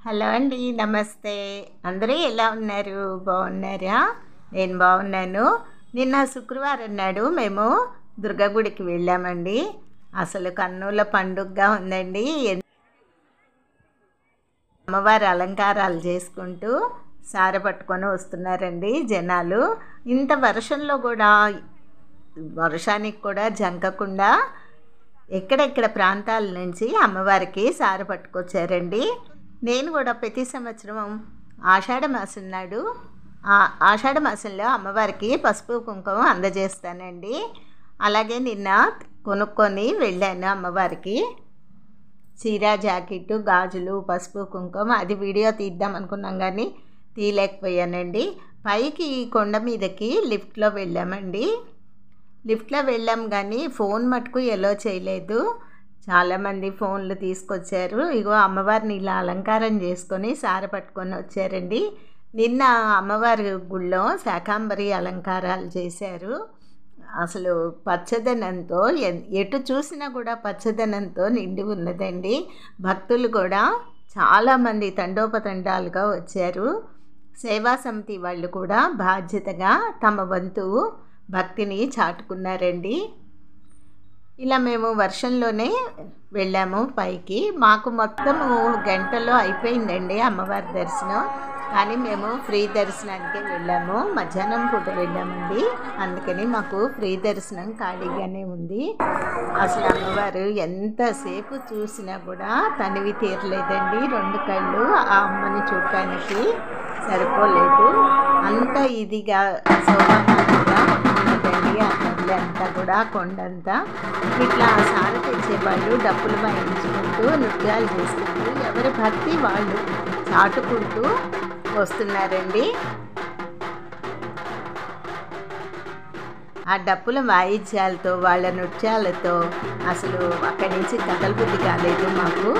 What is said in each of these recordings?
Hello అండి, నమస్తే. అందరూ ఎలా ఉన్నారు? బాగున్నారా? నేను బాగున్నాను. నిన్న శుక్రవారం నాడు మేము దుర్గా గుడికి వెళ్ళామండి. అసలు కన్నుల పండుగగా ఉందండి. అమ్మవారి అలంకారాలు చేసుకుంటూ సార పట్టుకొని వస్తున్నారండి జనాలు. ఇంత వర్షంలో కూడా, వర్షానికి కూడా జంకకుండా ఎక్కడెక్కడ ప్రాంతాల నుంచి అమ్మవారికి సార పట్టుకొచ్చారండి. నేను కూడా ప్రతి సంవత్సరం ఆషాఢ మాసం నాడు ఆషాఢ మాసంలో అమ్మవారికి పసుపు కుంకుమ అందజేస్తానండి. అలాగే నిన్న కొనుక్కొని వెళ్ళాను అమ్మవారికి. చీర, జాకెట్టు, గాజులు, పసుపు కుంకుమ. అది వీడియో తీద్దాం అనుకున్నాం కానీ తీయలేకపోయానండి. పైకి కొండ మీదకి లిఫ్ట్లో వెళ్ళామండి. లిఫ్ట్లో వెళ్ళాం కానీ ఫోన్ మటుకు ఎలో చేయలేదు. చాలామంది ఫోన్లు తీసుకొచ్చారు. ఇగో అమ్మవారిని ఇలా అలంకారం చేసుకొని సార పట్టుకొని వచ్చారండి. నిన్న అమ్మవారి గుళ్ళో శాకాంబరి అలంకారాలు చేశారు. అసలు పచ్చదనంతో ఎటు చూసినా కూడా పచ్చదనంతో నిండి ఉన్నదండి. భక్తులు కూడా చాలామంది తండోపతండాలుగా వచ్చారు. సేవా సమితి వాళ్ళు కూడా బాధ్యతగా తమ వంతు భక్తిని చాటుకున్నారండి. ఇలా మేము వర్షంలోనే వెళ్ళాము పైకి. మాకు మొత్తము గంటలో అయిపోయిందండి అమ్మవారి దర్శనం. కానీ మేము ఫ్రీ దర్శనానికే వెళ్ళాము. మధ్యాహ్నం పూట వెళ్ళామండి. అందుకని మాకు ఫ్రీ దర్శనం ఖాళీగానే ఉంది. అసలు అమ్మవారు ఎంతసేపు చూసినా కూడా తనివి తీరలేదండి. 2 కళ్ళు ఆ అమ్మని చూడటానికి సరిపోలేదు. అంత ఇదిగా శోభామానంగా ఉన్నదండి ఆ తల్లి అంతా కూడా, కొండంతా. ఇట్లా సార తెచ్చేవాళ్ళు డప్పులు వాయించుకుంటూ, నృత్యాలు చేసుకుంటూ, ఎవరి భక్తి వాళ్ళు చాటుకుంటూ వస్తున్నారండి. ఆ డప్పుల వాయిద్యాలతో, వాళ్ళ నృత్యాలతో అసలు అక్కడి నుంచి కదలబుద్ధి కాలేదు మాకు.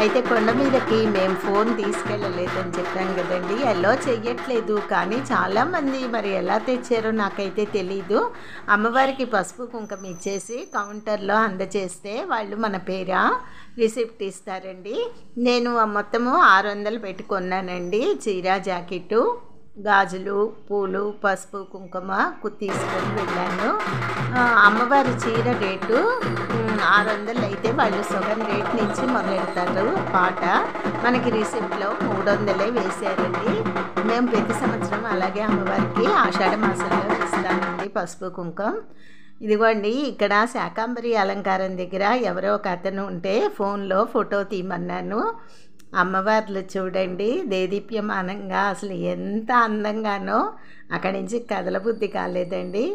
అయితే కొండ మీదకి మేము ఫోన్ తీసుకెళ్ళలేదని చెప్పాం కదండి, ఎల్లో చెయ్యట్లేదు. కానీ చాలామంది మరి ఎలా తెచ్చారో నాకైతే తెలీదు. అమ్మవారికి పసుపు కుంకుమ ఇచ్చేసి కౌంటర్లో అందజేస్తే వాళ్ళు మన పేర రిసిప్ట్ ఇస్తారండి. నేను మొత్తము 600 పెట్టుకున్నానండి. చీర, జాకెట్టు, గాజులు, పూలు, పసుపు కుంకుమ తీసుకొని వెళ్ళాను. అమ్మవారి చీర రేటు 600 అయితే వాళ్ళు సగం రేట్ నుంచి మొదలెడతారు. పాట మనకి రిసిప్ట్లో 300 వేశారండి. మేము ప్రతి సంవత్సరం అలాగే అమ్మవారికి ఆషాఢ మాసంలో ఇస్తామండి పసుపు కుంకుమ. ఇదిగోండి, ఇక్కడ శాకాంబరి అలంకారం దగ్గర ఎవరో ఒక అతను ఉంటే ఫోన్లో ఫోటో తీయమన్నాను. అమ్మవార్లు చూడండి దేదీప్యమానంగా, అసలు ఎంత అందంగానో అక్కడి నుంచి కదలబుద్ధి కాలేదండి.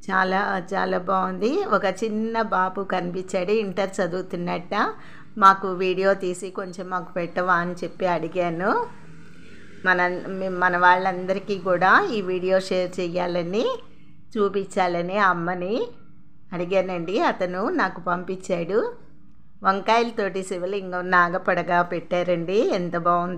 చాలా చాలా బాగుంది. ఒక చిన్న బాబు కనిపించాడు, ఇంటర్ చదువుతున్నట్ట. మాకు వీడియో తీసి కొంచెం మాకు పెట్టవా అని చెప్పి అడిగాను. మన వాళ్ళందరికీ కూడా ఈ వీడియో షేర్ చేయాలని, చూపించాలని అమ్మని అడిగానండి. అతను నాకు పంపించాడు. వంకాయలతోటి శివలింగం నాగపడగా పెట్టారండి. ఎంత బాగుంది.